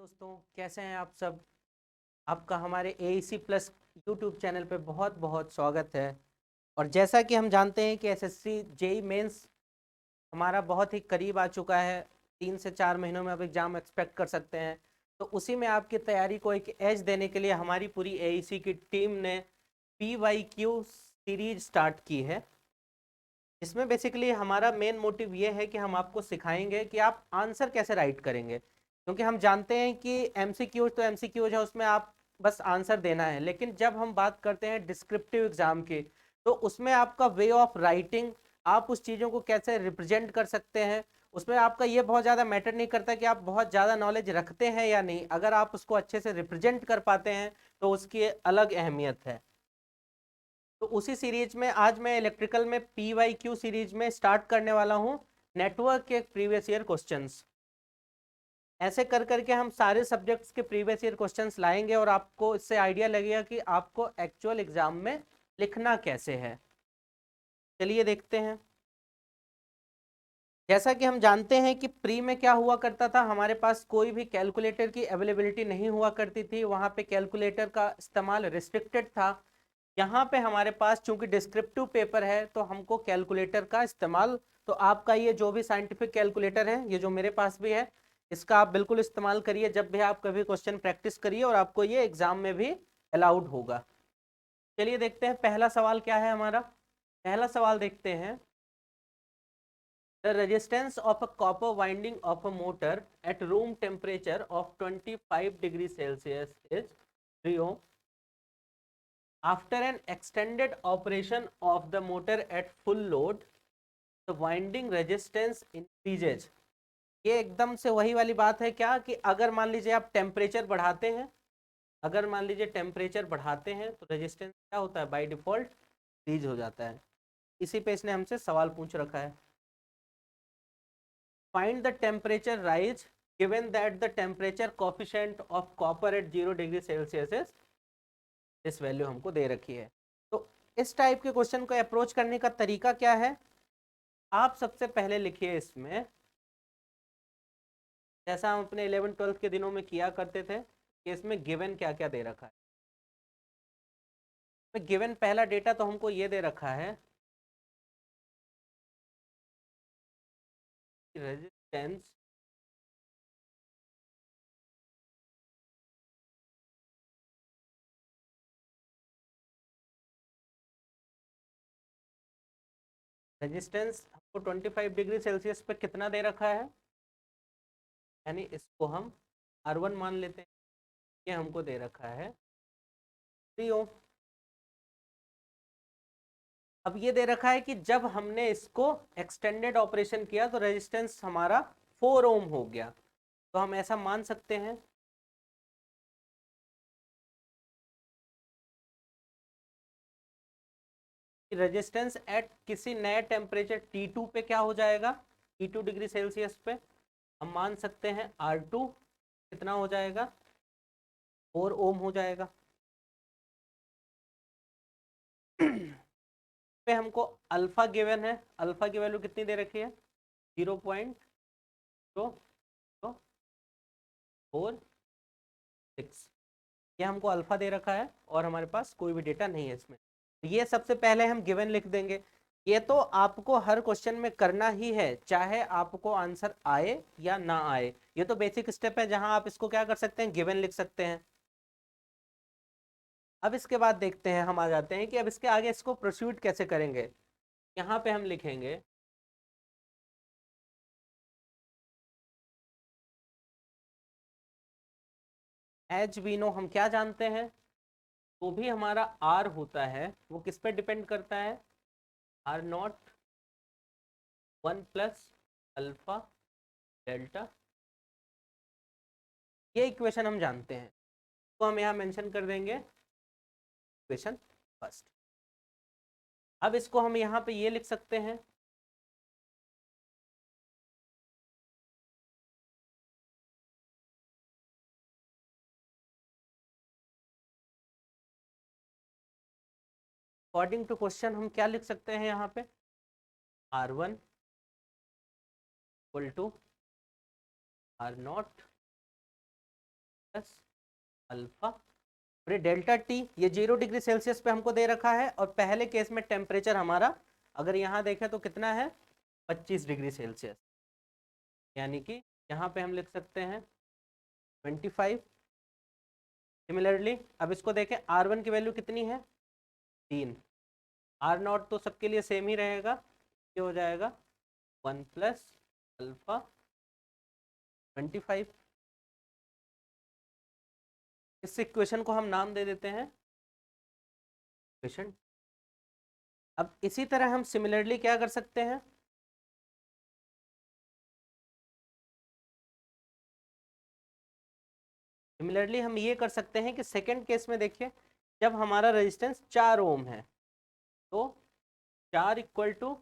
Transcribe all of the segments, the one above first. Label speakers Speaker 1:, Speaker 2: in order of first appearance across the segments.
Speaker 1: दोस्तों, कैसे हैं आप सब। आपका हमारे AEC प्लस यूट्यूब चैनल पे बहुत बहुत स्वागत है। और जैसा कि हम जानते हैं कि एसएससी जेई मेंस हमारा बहुत ही करीब आ चुका है। 3 से 4 महीनों में अब एग्ज़ाम एक्सपेक्ट कर सकते हैं। तो उसी में आपकी तैयारी को एक एज देने के लिए हमारी पूरी AEC की टीम ने PYQ सीरीज स्टार्ट की है। इसमें बेसिकली हमारा मेन मोटिव ये है कि हम आपको सिखाएंगे कि आप आंसर कैसे राइट करेंगे, क्योंकि हम जानते हैं कि एमसीक्यूज तो एमसीक्यूज है, उसमें आप बस आंसर देना है। लेकिन जब हम बात करते हैं डिस्क्रिप्टिव एग्जाम की, तो उसमें आपका वे ऑफ राइटिंग, आप उस चीज़ों को कैसे रिप्रेजेंट कर सकते हैं, उसमें आपका ये बहुत ज़्यादा मैटर नहीं करता कि आप बहुत ज़्यादा नॉलेज रखते हैं या नहीं। अगर आप उसको अच्छे से रिप्रेजेंट कर पाते हैं तो उसकी अलग अहमियत है। तो उसी सीरीज में आज मैं इलेक्ट्रिकल में PYQ सीरीज में स्टार्ट करने वाला हूं नेटवर्क के प्रीवियस ईयर क्वेश्चंस। ऐसे कर करके हम सारे सब्जेक्ट्स के प्रीवियस ईयर क्वेश्चंस लाएंगे और आपको इससे आइडिया लगेगा कि आपको एक्चुअल एग्जाम में लिखना कैसे है। चलिए देखते हैं। जैसा कि हम जानते हैं कि प्री में क्या हुआ करता था, हमारे पास कोई भी कैलकुलेटर की अवेलेबिलिटी नहीं हुआ करती थी, वहां पे कैलकुलेटर का इस्तेमाल रिस्ट्रिक्टेड था। यहाँ पे हमारे पास चूंकि डिस्क्रिप्टिव पेपर है तो हमको कैलकुलेटर का इस्तेमाल, तो आपका ये जो भी साइंटिफिक कैलकुलेटर है, ये जो मेरे पास भी है, इसका आप बिल्कुल इस्तेमाल करिए जब भी आप कभी क्वेश्चन प्रैक्टिस करिए, और आपको ये एग्जाम में भी अलाउड होगा। चलिए देखते हैं पहला सवाल क्या है हमारा। पहला सवाल देखते हैं। The resistance of a copper winding of a motor at room temperature of 25 degrees Celsius is 3 ohm. After an extended operation of the motor at full load, the winding resistance increases. ये एकदम से वही वाली बात है क्या कि अगर मान लीजिए आप टेम्परेचर बढ़ाते हैं, अगर मान लीजिए टेम्परेचर बढ़ाते हैं तो रेजिस्टेंस क्या होता है, बाय डिफॉल्ट इंक्रीज हो जाता है। इसी पे इसने हमसे सवाल पूछ रखा है। Find the temperature rise given that the temperature coefficient of copper at 0 degree Celsius is, इस वैल्यू हमको दे रखी है। तो इस टाइप के क्वेश्चन को अप्रोच करने का तरीका क्या है, आप सबसे पहले लिखिए इसमें, जैसा हम अपने 11th-12th के दिनों में किया करते थे कि इसमें गिवन क्या क्या दे रखा है। गिवन पहला डेटा तो हमको ये दे रखा है रेजिस्टेंस रेजिस्टेंस हमको 25 डिग्री सेल्सियस पे कितना दे रखा है, यानी इसको हम R1 मान लेते हैं। ये हमको दे रखा है 3 ओम। अब ये दे रखा है कि जब हमने इसको एक्सटेंडेड ऑपरेशन किया तो रेजिस्टेंस हमारा 4 ओम हो गया। तो हम ऐसा मान सकते हैं कि रेजिस्टेंस एट किसी नए टेम्परेचर T2 पे क्या हो जाएगा, T2 डिग्री सेल्सियस पे हम मान सकते हैं R2 कितना हो जाएगा, 4 ओम हो जाएगा। पे हमको अल्फा गिवन है, अल्फा की वैल्यू कितनी दे रखी है, 0.0446। ये हमको अल्फा दे रखा है और हमारे पास कोई भी डेटा नहीं है इसमें। ये सबसे पहले हम गिवन लिख देंगे। ये तो आपको हर क्वेश्चन में करना ही है, चाहे आपको आंसर आए या ना आए। ये तो बेसिक स्टेप है जहां आप इसको क्या कर सकते हैं, गिवन लिख सकते हैं। अब इसके बाद देखते हैं, हम आ जाते हैं कि अब इसके आगे इसको प्रोसीड कैसे करेंगे। यहाँ पे हम लिखेंगे एच वी नो, हम क्या जानते हैं, तो भी हमारा आर होता है वो किस पे डिपेंड करता है, R0 1 प्लस अल्फा डेल्टा। ये इक्वेशन हम जानते हैं, तो हम यहाँ मेंशन कर देंगे इक्वेशन फर्स्ट। अब इसको हम यहाँ पे ये लिख सकते हैं अकॉर्डिंग टू क्वेश्चन, हम क्या लिख सकते हैं यहाँ पे, R1 equal to R0 plus alpha, और ये डेल्टा टी ये 0 डिग्री सेल्सियस पे हमको दे रखा है, और पहले केस में टेम्परेचर हमारा अगर यहाँ देखें तो कितना है 25 डिग्री सेल्सियस, यानी कि यहाँ पे हम लिख सकते हैं 25। सिमिलरली अब इसको देखें, R1 की वैल्यू कितनी है 3, R0 तो सबके लिए सेम ही रहेगा, ये हो जाएगा 1 प्लस अल्फा 25। इस इक्वेशन को हम नाम दे देते हैं इक्वेशन। अब इसी तरह हम सिमिलरली क्या कर सकते हैं, सिमिलरली हम ये कर सकते हैं कि सेकंड केस में देखिए, जब हमारा रेजिस्टेंस 4 ओम है तो 4 इक्वल टू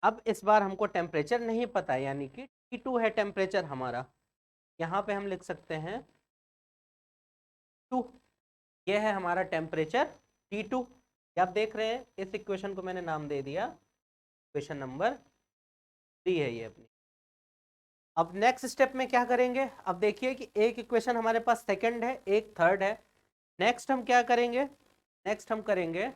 Speaker 1: अब इस बार हमको टेम्परेचर नहीं पता, यानी कि T2 है टेम्परेचर हमारा, यहाँ पे हम लिख सकते हैं 2, ये है हमारा टेम्परेचर T2। आप देख रहे हैं इस इक्वेशन को मैंने नाम दे दिया इक्वेशन नंबर 3 है ये अपनी। अब नेक्स्ट स्टेप में क्या करेंगे, अब देखिए कि एक इक्वेशन हमारे पास सेकंड है, एक थर्ड है। नेक्स्ट हम क्या करेंगे, नेक्स्ट हम करेंगे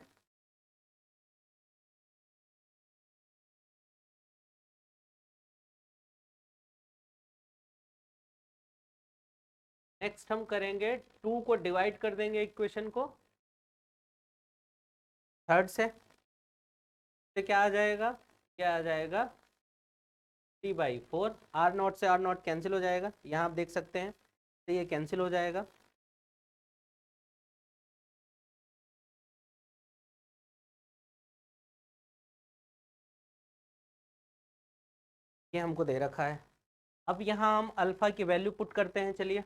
Speaker 1: नेक्स्ट हम करेंगे 2 को डिवाइड कर देंगे इक्वेशन को थर्ड से, तो क्या आ जाएगा, क्या आ जाएगा 3/4। R0 से R0 कैंसिल हो जाएगा, यहाँ आप देख सकते हैं तो ये कैंसिल हो जाएगा। ये हमको दे रखा है। अब यहाँ हम अल्फा की वैल्यू पुट करते हैं, चलिए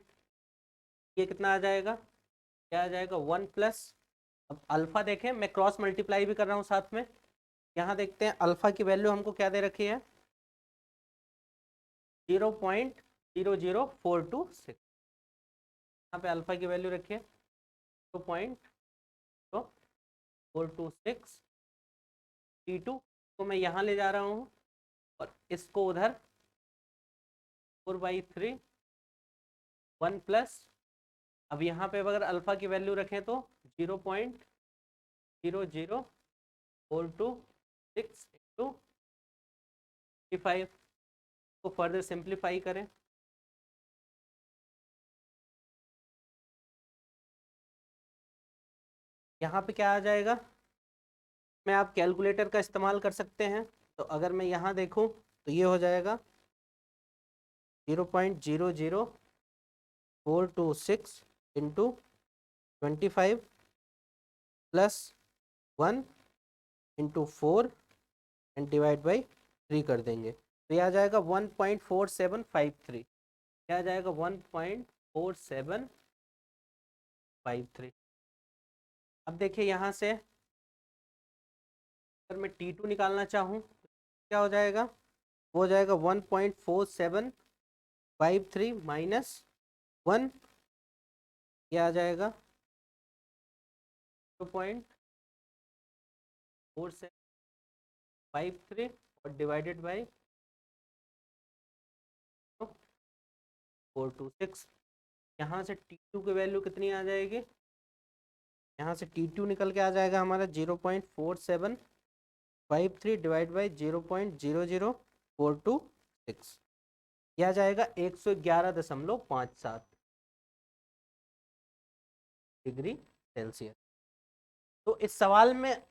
Speaker 1: ये कितना आ जाएगा, क्या आ जाएगा 1 प्लस, अब अल्फा देखें मैं क्रॉस मल्टीप्लाई भी कर रहा हूँ साथ में, यहाँ देखते हैं अल्फा की वैल्यू हमको क्या दे रखी है 0.00426, यहाँ पे अल्फा की वैल्यू रखिए 0.0426। T2 को मैं यहाँ ले जा रहा हूँ और इसको उधर 4/3 1 प्लस, अब यहाँ पे अगर अल्फा की वैल्यू रखें तो 0.00426 इंटू 5 को फर्दर सिंप्लीफाई करें, यहाँ पे क्या आ जाएगा, मैं आप कैलकुलेटर का इस्तेमाल कर सकते हैं। तो अगर मैं यहाँ देखूँ तो ये हो जाएगा 0.00426 into 25 plus 1 into 4 and divide by 3 कर देंगे, तो यह आ जाएगा 1.4753, क्या आ जाएगा 1.4753। अब देखिए यहाँ से अगर मैं T2 निकालना चाहूँ तो क्या हो जाएगा, वो हो जाएगा 1.4753 माइनस 1, क्या आ जाएगा 0.4753 और डिवाइडेड बाई 426। यहाँ से T2 की वैल्यू कितनी आ जाएगी, यहाँ से T2 निकल के आ जाएगा हमारा 0.4753 डिवाइड बाई 0.00426, यह आ जाएगा 111.57 डिग्री सेल्सियस। तो इस सवाल में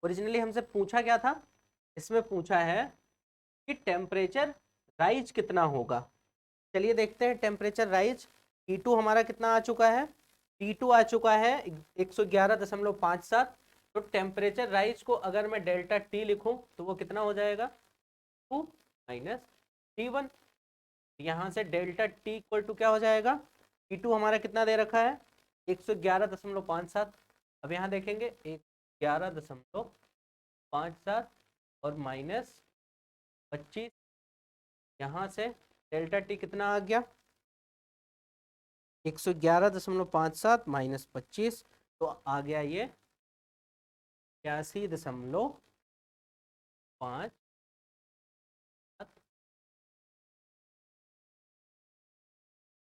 Speaker 1: ओरिजिनली हमसे पूछा क्या था, इसमें पूछा है कि टेम्परेचर राइज कितना होगा। चलिए देखते हैं टेम्परेचर राइज। T2 हमारा कितना आ चुका है, T2 आ चुका है 111.57। तो टेम्परेचर राइज को अगर मैं डेल्टा T लिखूं तो वो कितना हो जाएगा 2 माइनस T1। यहाँ से डेल्टा T इक्वल टू क्या हो जाएगा, T2 हमारा कितना दे रखा है 111.57। अब यहाँ देखेंगे 111.57 और माइनस 25, यहाँ से डेल्टा T कितना आ गया 111.57 माइनस 25, तो आ गया ये 81.5 5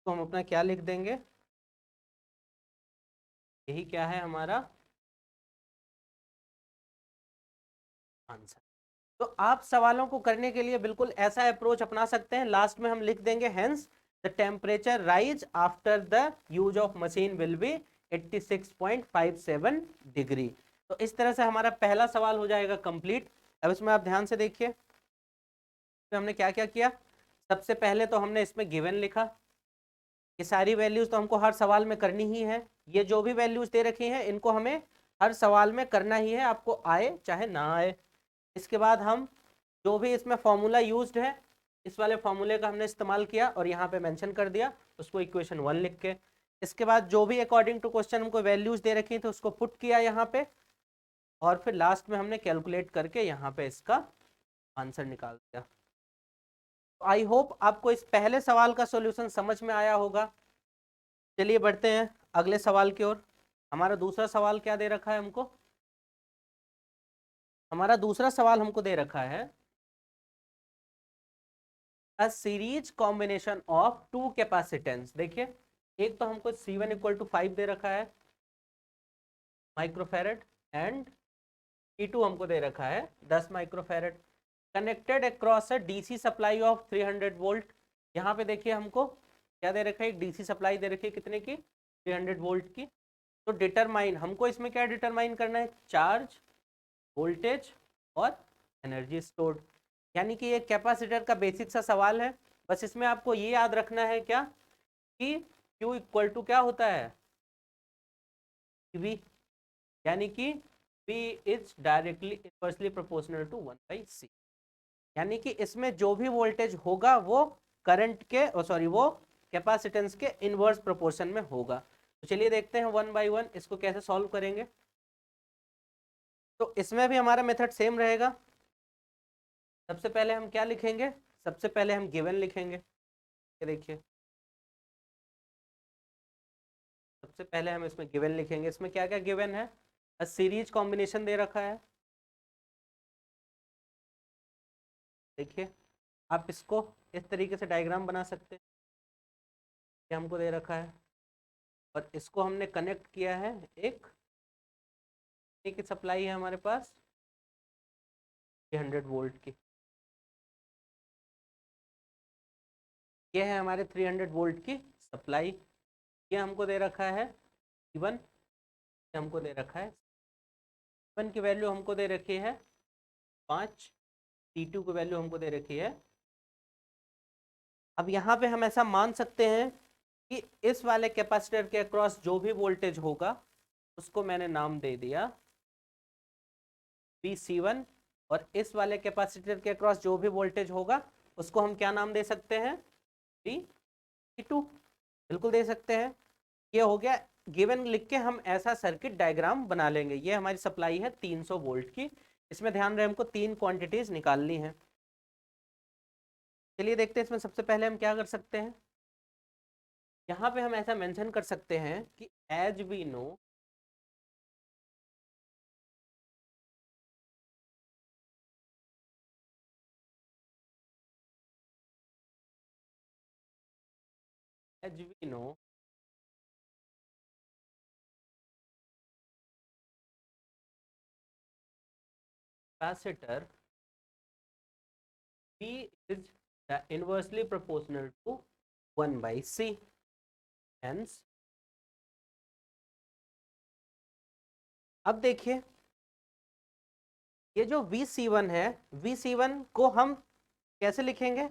Speaker 1: तो हम अपना क्या लिख देंगे, यही क्या है हमारा आंसर। तो आप सवालों को करने के लिए बिल्कुल ऐसा अप्रोच अपना सकते हैं, लास्ट में हम लिख देंगे hence the temperature rise after the use of machine will be 86.57 degree. तो इस तरह से हमारा पहला सवाल हो जाएगा कंप्लीट। अब इसमें आप ध्यान से देखिए तो हमने क्या क्या किया। सबसे पहले तो हमने इसमें गिवन लिखा, ये सारी वैल्यूज तो हमको हर सवाल में करनी ही है, ये जो भी वैल्यूज दे रखी हैं इनको हमें हर सवाल में करना ही है, आपको आए चाहे ना आए। इसके बाद हम जो भी इसमें फॉर्मूला यूज्ड है इस वाले फॉर्मूले का हमने इस्तेमाल किया और यहाँ पे मेंशन कर दिया उसको इक्वेशन 1 लिख के। इसके बाद जो भी अकॉर्डिंग टू क्वेश्चन हमको वैल्यूज दे रखी थी उसको पुट किया यहाँ पे, और फिर लास्ट में हमने कैलकुलेट करके यहाँ पे इसका आंसर निकाल दिया। आई होप आपको इस पहले सवाल का सॉल्यूशन समझ में आया होगा। चलिए बढ़ते हैं अगले सवाल की ओर। हमारा दूसरा सवाल क्या दे रखा है हमको, हमारा दूसरा सवाल हमको दे रखा है a series combination of two capacitance. देखिए एक तो हमको C1 इक्वल टू 5 दे रखा है माइक्रोफेरेड एंड T2 हमको दे रखा है 10 microfarad connected across a DC supply of 300 volt. यहाँ पे देखिए हमको क्या दे रखा है, एक डीसी सप्लाई दे रखी है कितने की, 300 वोल्ट की। तो डिटरमाइन हमको इसमें क्या डिटरमाइन करना है, चार्ज, वोल्टेज और एनर्जी स्टोर्ड। यानी कि ये कैपेसिटर का बेसिक सा सवाल है। बस इसमें आपको ये याद रखना है क्या कि Q इक्वल टू क्या होता है V, यानी कि V is directly inversely proportional to 1/C। यानी कि इसमें जो भी वोल्टेज होगा वो करंट के वो कैपेसिटेंस के इनवर्स प्रोपोर्शन में होगा। तो चलिए देखते हैं 1 बाय 1 इसको कैसे सॉल्व करेंगे। तो इसमें भी हमारा मेथड सेम रहेगा। सबसे पहले हम क्या लिखेंगे, सबसे पहले हम गिवन लिखेंगे। ये देखिए सबसे पहले हम इसमें गिवन लिखेंगे। इसमें क्या क्या गिवन है, सीरीज कॉम्बिनेशन दे रखा है। देखिए आप इसको इस तरीके से डायग्राम बना सकते हैं, ये हमको दे रखा है और इसको हमने कनेक्ट किया है एक की सप्लाई है हमारे पास 300 वोल्ट की। ये है हमारे 300 वोल्ट की सप्लाई। ये हमको दे रखा है C1, हमको दे रखा है C1 की वैल्यू हमको दे रखी है 5, T2 की वैल्यू हमको दे रखी है। अब यहाँ पे हम ऐसा मान सकते हैं कि इस वाले कैपेसिटर के अक्रॉस जो भी वोल्टेज होगा उसको मैंने नाम दे दिया VC1, और इस वाले कैपेसिटर के अक्रॉस जो भी वोल्टेज होगा उसको हम क्या नाम दे सकते हैं, V2 बिल्कुल दे सकते हैं। ये हो गया गिवन लिख के हम ऐसा सर्किट डायग्राम बना लेंगे। ये हमारी सप्लाई है 300 वोल्ट की। इसमें ध्यान रहे हमको 3 क्वांटिटीज निकालनी है। चलिए देखते हैं इसमें सबसे पहले हम क्या कर सकते हैं। यहाँ पे हम ऐसा मेंशन कर सकते हैं कि as we know as we know capacitor P is inversely proportional to 1/C, hence अब देखिए ये जो VC1 है, VC1 को हम कैसे लिखेंगे,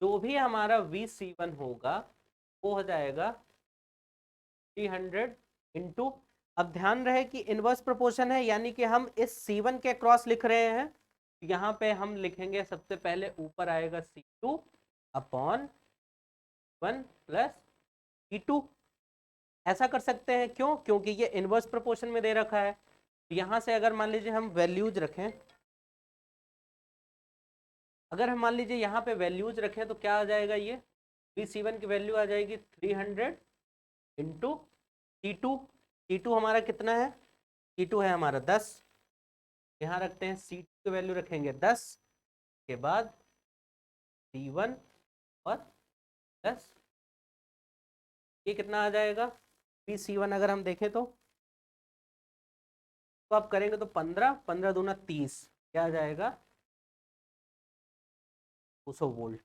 Speaker 1: जो भी हमारा VC1 होगा वो हो जाएगा 300 इंटू, अब ध्यान रहे कि इनवर्स प्रोपोर्शन है यानी कि हम इस C1 के क्रॉस लिख रहे हैं। यहाँ पे हम लिखेंगे सबसे पहले ऊपर आएगा C2 अपॉन 1 प्लस E2। ऐसा कर सकते हैं क्यों, क्योंकि ये इनवर्स प्रोपोर्शन में दे रखा है। यहाँ से अगर मान लीजिए हम वैल्यूज रखें, अगर हम मान लीजिए यहाँ पे वैल्यूज रखें तो क्या आ जाएगा, ये VC1 की वैल्यू आ जाएगी 300 इंटू T2। T2 हमारा कितना है, T2 है हमारा 10, यहाँ रखते हैं की वैल्यू रखेंगे 10 के बाद C1 और प्लस ये कितना आ जाएगा VC1 अगर हम देखें तो आप करेंगे तो 15 15 दूना 30 क्या आ जाएगा 200 वोल्ट।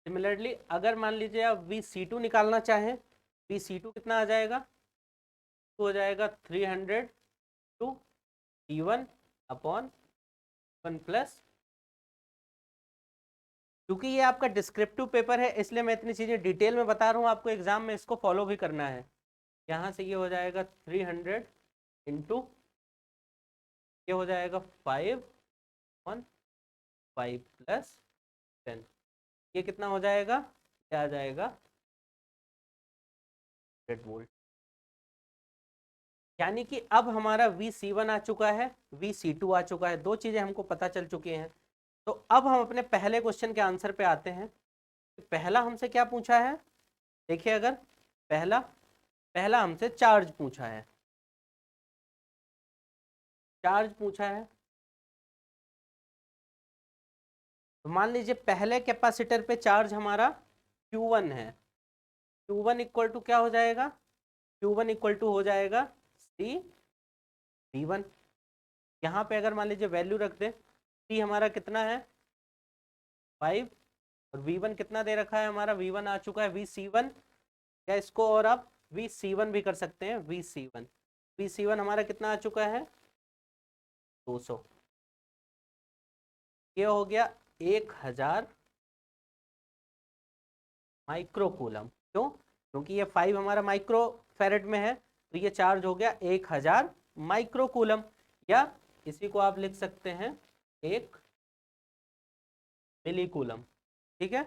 Speaker 1: सिमिलरली अगर मान लीजिए आप VC2 निकालना चाहें, VC2 कितना आ जाएगा तो हो जाएगा 300 टू E1 अपॉन 1 प्लस। क्योंकि ये आपका डिस्क्रिप्टिव पेपर है इसलिए मैं इतनी चीज़ें डिटेल में बता रहा हूँ, आपको एग्जाम में इसको फॉलो भी करना है। यहाँ से ये हो जाएगा 300 इंटू ये हो जाएगा 5 ऑन 5 प्लस 10, ये कितना हो जाएगा, क्या आ जाएगा 100 वोल्ट। यानी कि अब हमारा VC1 आ चुका है, VC2 आ चुका है, दो चीज़ें हमको पता चल चुकी हैं। तो अब हम अपने पहले क्वेश्चन के आंसर पे आते हैं। पहला हमसे क्या पूछा है, देखिए अगर पहला हमसे चार्ज पूछा है, चार्ज पूछा है तो मान लीजिए पहले कैपेसिटर पे चार्ज हमारा Q1 है, Q1 इक्वल टू क्या हो जाएगा, Q1 इक्वल टू हो जाएगा C V1। यहाँ पे अगर मान लीजिए वैल्यू रख दे, C हमारा कितना है 5 और V1 कितना दे रखा है हमारा, V1 आ चुका है VC1, क्या इसको और आप VC1 भी कर सकते हैं, VC1 हमारा कितना आ चुका है 200, ये हो गया 1000 माइक्रोकूलम। क्यों, क्योंकि ये 5 हमारा माइक्रो फेरेड में है तो ये चार्ज हो गया 1000 माइक्रोकूलम, या इसी को आप लिख सकते हैं 1 मिलीकूलम। ठीक है,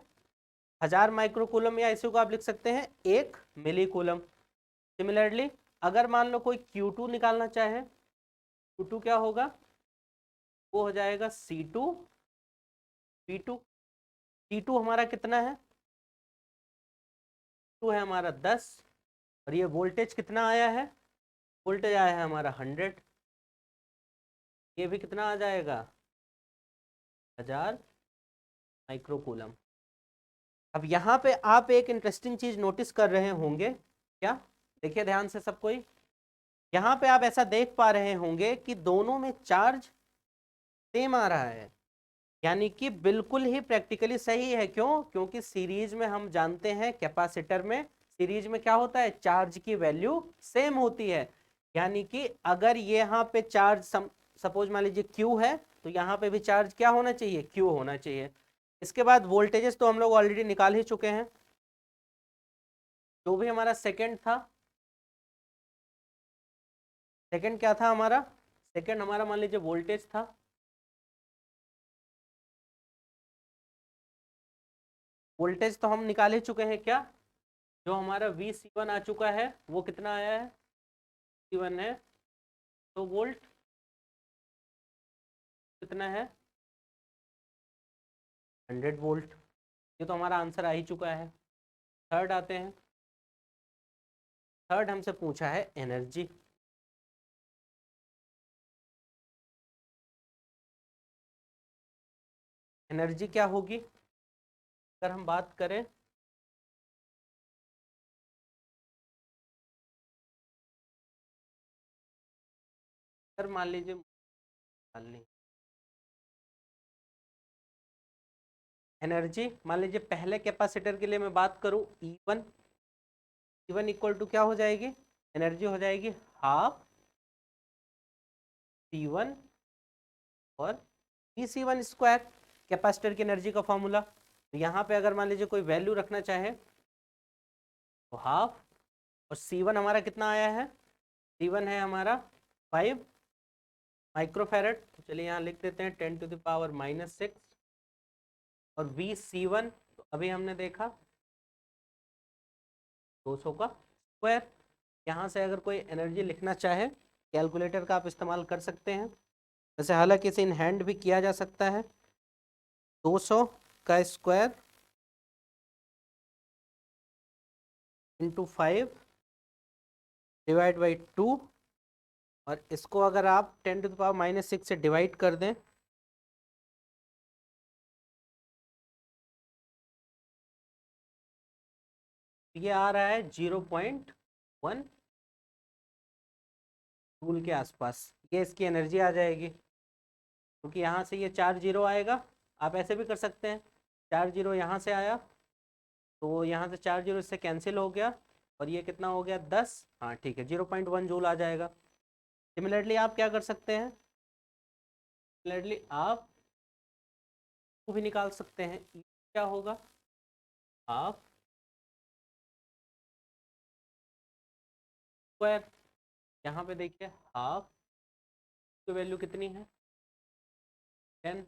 Speaker 1: 1000 माइक्रोकूलम या इसी को आप लिख सकते हैं 1 मिलीकूलम। सिमिलरली अगर मान लो कोई Q2 निकालना चाहे, Q2 क्या होगा, वो हो जाएगा C2 P2। C2 हमारा कितना है, है हमारा 10 और ये वोल्टेज कितना आया है, वोल्टेज आया है हमारा 100, ये भी कितना आ जाएगा 1000 माइक्रोकूलम। अब यहाँ पे आप एक इंटरेस्टिंग चीज नोटिस कर रहे होंगे, क्या, देखिए ध्यान से सब कोई, यहाँ पे आप ऐसा देख पा रहे होंगे कि दोनों में चार्ज सेम आ रहा है, यानी कि बिल्कुल ही प्रैक्टिकली सही है। क्यों, क्योंकि सीरीज में हम जानते हैं कैपेसिटर में सीरीज में क्या होता है, चार्ज की वैल्यू सेम होती है। यानी कि अगर ये यहाँ पे चार्ज सपोज मान लीजिए Q है तो यहाँ पे भी चार्ज क्या होना चाहिए, Q होना चाहिए। इसके बाद वोल्टेजेस तो हम लोग ऑलरेडी निकाल ही चुके हैं, जो भी हमारा सेकंड था, सेकंड क्या था हमारा, सेकंड हमारा मान लीजिए वोल्टेज था, वोल्टेज तो हम निकाल ही चुके हैं। क्या, जो हमारा VC1 आ चुका है वो कितना आया है, C1 है तो वोल्ट कितना है 100 वोल्ट, ये तो हमारा आंसर आ ही चुका है। थर्ड आते हैं, थर्ड हमसे पूछा है एनर्जी। एनर्जी क्या होगी, अगर हम बात करें, अगर मान लीजिए एनर्जी मान लीजिए पहले कैपेसिटर के लिए मैं बात करूं E1 इक्वल टू क्या हो जाएगी, एनर्जी हो जाएगी हाफ C1 और VC1 स्क्वायर, कैपेसिटर की एनर्जी का फॉर्मूला। तो यहाँ पे अगर मान लीजिए कोई वैल्यू रखना चाहे तो हाफ, और C1 हमारा कितना आया है, C1 है हमारा 5 माइक्रोफेरेड, तो चलिए यहाँ लिख देते हैं 10 टू द पावर -6, और VC1 तो अभी हमने देखा 200 का स्क्वायर। यहाँ से अगर कोई एनर्जी लिखना चाहे कैलकुलेटर का आप इस्तेमाल कर सकते हैं, वैसे हालांकि इसे इन हैंड भी किया जा सकता है। 200 का स्क्वायर इंटू 5 डिवाइड बाई 2 और इसको अगर आप 10⁻⁻6 से डिवाइड कर दें, ये आ रहा है 0.1 जूल के आसपास। ये इसकी एनर्जी आ जाएगी, क्योंकि यहाँ से ये 4 जीरो आएगा। आप ऐसे भी कर सकते हैं, 4 जीरो यहाँ से आया तो यहाँ से 4 जीरो इससे कैंसिल हो गया, और ये कितना हो गया 10। हाँ ठीक है, 0.1 जूल आ जाएगा। सिमिलरली आप क्या कर सकते हैं, सिमिलरली आप को भी निकाल सकते हैं। क्या होगा, हाफ स्क्वायर, यहाँ पे देखिए हाफ की वैल्यू कितनी है 10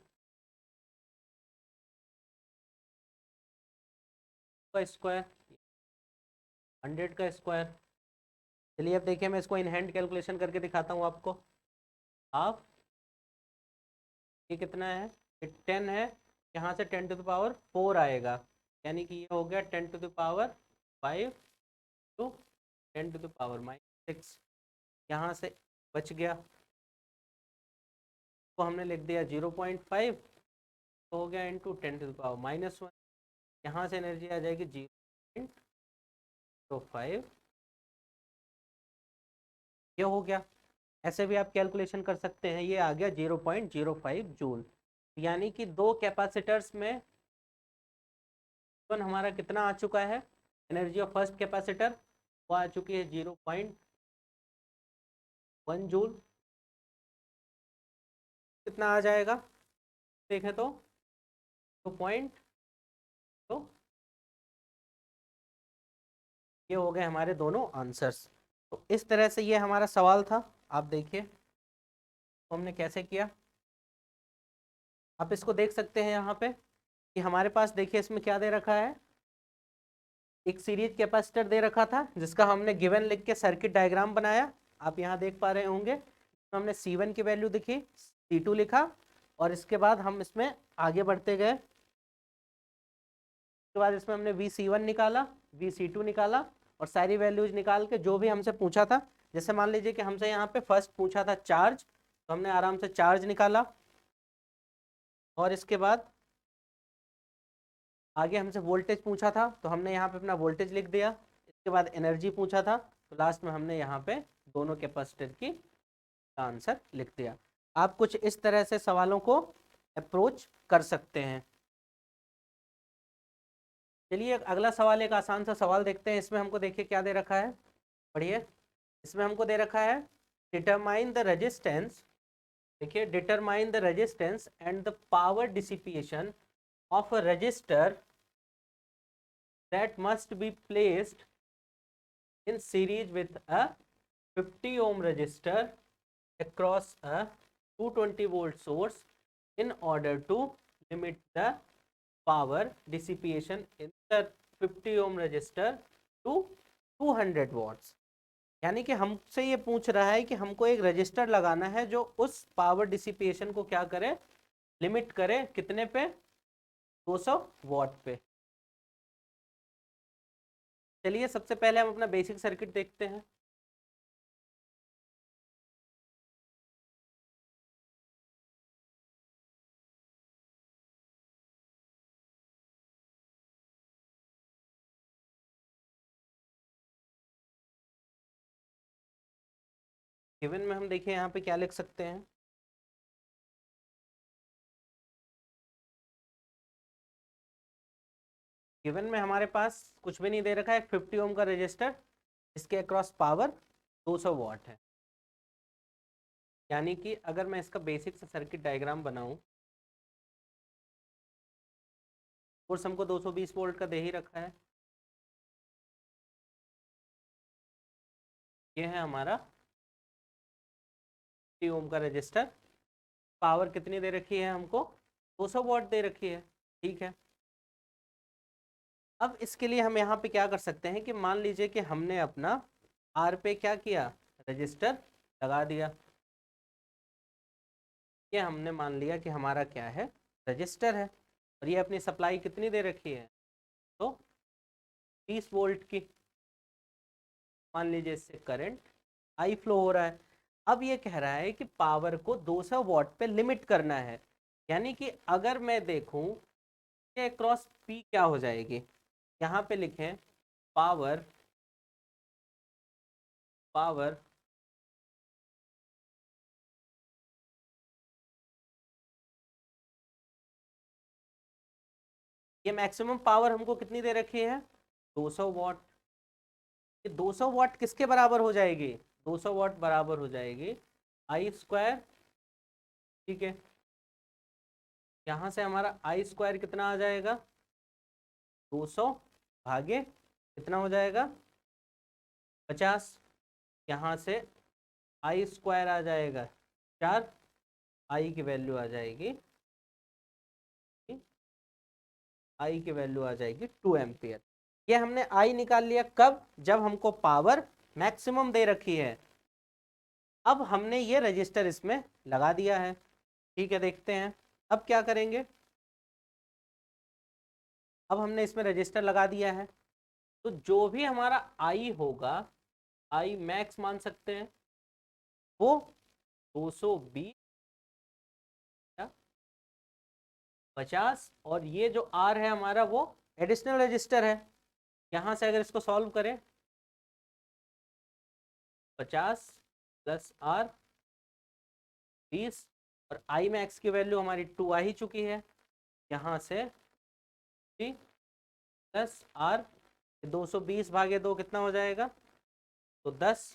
Speaker 1: का स्क्वायर, 100 का स्क्वायर। चलिए अब देखिए, मैं इसको इन हैंड कैलकुलेशन करके दिखाता हूँ आपको। हाफ ये कितना है, ये 10 है, यहाँ से 10⁻4 आएगा, यानी कि ये हो गया 10⁻5 टू 10⁻⁻6। यहाँ से बच गया, तो हमने लिख दिया 0.5, तो हो गया इंटू 10⁻⁻1। यहाँ से एनर्जी आ जाएगी 0.05, ये हो गया। ऐसे भी आप कैलकुलेशन कर सकते हैं, ये आ गया 0.05 जूल। यानी कि दो कैपेसिटर्स में हमारा कितना आ चुका है, एनर्जी ऑफ फर्स्ट कैपेसिटर वो आ चुकी है 0.1 जूल। कितना आ जाएगा देखें तो 2 तो ये हो गए हमारे दोनों आंसर्स। तो इस तरह से ये हमारा सवाल था। आप देखिए तो हमने कैसे किया, आप इसको देख सकते हैं यहाँ पे कि हमारे पास देखिए इसमें क्या दे रखा है, एक सीरीज कैपेसिटर दे रखा था जिसका हमने गिवन लिख के सर्किट डायग्राम बनाया। आप यहाँ देख पा रहे होंगे, तो हमने C1 की वैल्यू लिखी, C2 लिखा, और इसके बाद हम इसमें आगे बढ़ते गए। उसके बाद इसमें हमने VC1 निकाला, VC2 निकाला, और सारी वैल्यूज निकाल के जो भी हमसे पूछा था, जैसे मान लीजिए कि हमसे यहाँ पे फर्स्ट पूछा था चार्ज, तो हमने आराम से चार्ज निकाला, और इसके बाद आगे हमसे वोल्टेज पूछा था तो हमने यहाँ पे अपना वोल्टेज लिख दिया। इसके बाद एनर्जी पूछा था, तो लास्ट में हमने यहाँ पे दोनों कैपेसिटर की आंसर लिख दिया। आप कुछ इस तरह से सवालों को अप्रोच कर सकते हैं। चलिए अगला सवाल, एक आसान सा सवाल देखते हैं। इसमें हमको देखिए क्या दे रखा है, पढ़िए। इसमें हमको दे रखा है डिटरमाइन द रेजिस्टेंस, देखिए determine the resistance and the power dissipation of a resistor that must be placed in series with a 50 ohm resistor across a 220 volt source in order to limit the power dissipation in the 50 ohm resistor to 200 watts। यानी कि हमसे ये पूछ रहा है कि हमको एक रजिस्टर लगाना है जो उस पावर डिसिपिएशन को क्या करे, लिमिट करे, कितने पे, 200 वॉट पे। चलिए सबसे पहले हम अपना बेसिक सर्किट देखते हैं। गिवन में हम देखिए यहाँ पे क्या लिख सकते हैं, गिवन में हमारे पास कुछ भी नहीं दे रखा है, 50 ओम का रजिस्टर, इसके अक्रॉस पावर 200 वॉट है। यानी कि अगर मैं इसका बेसिक सा सर्किट डायग्राम बनाऊं, सोर्स हमको 220 वोल्ट का दे ही रखा है, ये है हमारा 50 ओम का रजिस्टर। पावर कितनी दे रखी है हमको, 200 वॉट दे रखी है, ठीक है। अब इसके लिए हम यहाँ पे क्या कर सकते हैं कि मान लीजिए कि हमने अपना आर पे क्या किया, रजिस्टर लगा दिया। ये हमने मान लिया कि हमारा क्या है, रजिस्टर है, और ये अपनी सप्लाई कितनी दे रखी है, तो 30 वोल्ट की। मान लीजिए इससे करंट आई फ्लो हो रहा है। अब ये कह रहा है कि पावर को 200 वॉट पे लिमिट करना है, यानी कि अगर मैं देखूं ये क्रॉस पी क्या हो जाएगी, यहाँ पे लिखें पावर पावर ये मैक्सिमम पावर हमको कितनी दे रखी है 200 वॉट। ये 200 वॉट किसके बराबर हो जाएगी, 200 वॉट बराबर हो जाएगी आई स्क्वायर, ठीक है। यहाँ से हमारा आई स्क्वायर कितना आ जाएगा 200 भागे कितना हो जाएगा 50, यहाँ से आई स्क्वायर आ जाएगा 4, आई की वैल्यू आ जाएगी आई की वैल्यू आ जाएगी 2 एम्पियर। ये हमने आई निकाल लिया कब, जब हमको पावर मैक्सिमम दे रखी है। अब हमने ये रजिस्टर इसमें लगा दिया है, ठीक है। देखते हैं अब क्या करेंगे। अब हमने इसमें रजिस्टर लगा दिया है, तो जो भी हमारा आई होगा, आई मैक्स मान सकते हैं, वो 220 50, और ये जो आर है हमारा वो एडिशनल रजिस्टर है। यहाँ से अगर इसको सॉल्व करें 50 प्लस आर 20, और आई मैक्स की वैल्यू हमारी 2 आ ही चुकी है। यहाँ से प्लस आर 220 भागे 2 कितना हो जाएगा तो 10,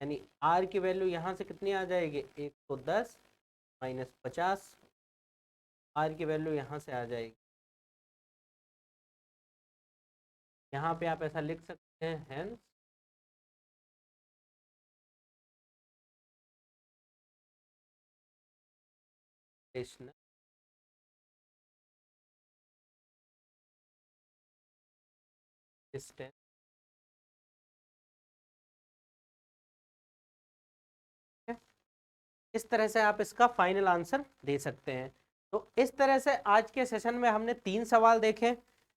Speaker 1: यानी आर की वैल्यू यहाँ से कितनी आ जाएगी 110 माइनस 50, आर की वैल्यू यहाँ से आ जाएगी, यहाँ पे आप ऐसा लिख सकते हैं हेंस डिस्टेंस इस तरह से आप इसका फाइनल आंसर दे सकते हैं। तो इस तरह से आज के सेशन में हमने 3 सवाल देखे,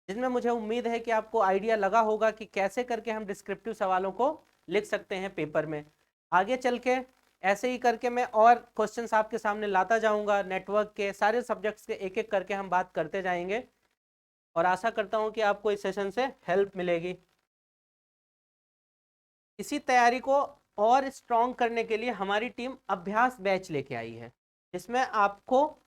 Speaker 1: जिसमें मुझे उम्मीद है कि आपको आइडिया लगा होगा कि कैसे करके हम डिस्क्रिप्टिव सवालों को लिख सकते हैं पेपर में। आगे चल के ऐसे ही करके मैं और क्वेश्चंस आपके सामने लाता जाऊंगा, नेटवर्क के सारे सब्जेक्ट्स के एक एक करके हम बात करते जाएंगे, और आशा करता हूं कि आपको इस सेशन से हेल्प मिलेगी। इसी तैयारी को और स्ट्रॉन्ग करने के लिए हमारी टीम अभ्यास बैच लेके आई है, जिसमें आपको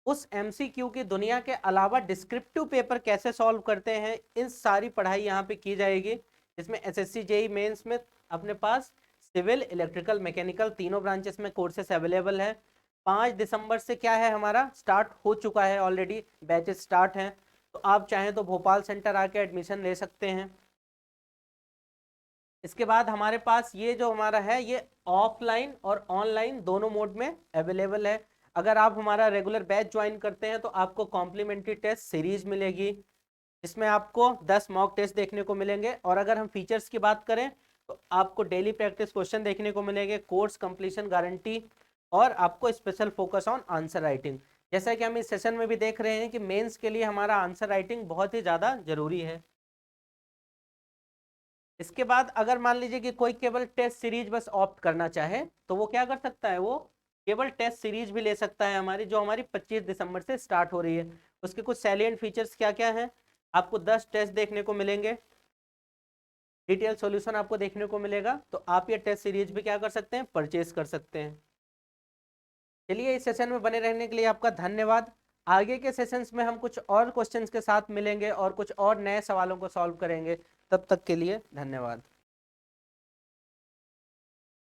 Speaker 1: उस एमसीक्यू की दुनिया के अलावा डिस्क्रिप्टिव पेपर कैसे सॉल्व करते हैं, इन सारी पढ़ाई यहाँ पे की जाएगी। जिसमें एसएससी जेईई मेंस में अपने पास सिविल, इलेक्ट्रिकल, मैकेनिकल तीनों ब्रांचेस में कोर्सेस अवेलेबल है। 5 दिसंबर से क्या है हमारा स्टार्ट हो चुका है, ऑलरेडी बैचेस स्टार्ट हैं। तो आप चाहें तो भोपाल सेंटर आके एडमिशन ले सकते हैं। इसके बाद हमारे पास ये जो हमारा है ये ऑफलाइन और ऑनलाइन दोनों मोड में अवेलेबल है। अगर आप हमारा रेगुलर बैच ज्वाइन करते हैं तो आपको कॉम्प्लीमेंट्री टेस्ट सीरीज मिलेगी, इसमें आपको 10 मॉक टेस्ट देखने को मिलेंगे। और अगर हम फीचर्स की बात करें तो आपको डेली प्रैक्टिस क्वेश्चन देखने को मिलेंगे, कोर्स कंप्लीशन गारंटी, और आपको special focus on answer writing. जैसा कि हम इस सेशन में भी देख रहे हैं कि मेंस के लिए हमारा आंसर राइटिंग बहुत ही ज़्यादा जरूरी है। इसके बाद अगर मान लीजिए कि कोई केवल टेस्ट सीरीज बस ऑप्ट करना चाहे तो वो क्या कर सकता है, वो केवल टेस्ट सीरीज भी ले सकता है हमारी, जो हमारी 25 दिसंबर से स्टार्ट हो रही है। उसके कुछ सैलिएंट फीचर्स क्या क्या हैं, आपको 10 टेस्ट देखने को मिलेंगे, डिटेल सॉल्यूशन आपको देखने को मिलेगा। तो आप ये टेस्ट सीरीज भी क्या कर सकते हैं, परचेज कर सकते हैं। चलिए इस सेशन में बने रहने के लिए आपका धन्यवाद। आगे के सेशंस में हम कुछ और क्वेश्चंस के साथ मिलेंगे और कुछ और नए सवालों को सॉल्व करेंगे। तब तक के लिए धन्यवाद।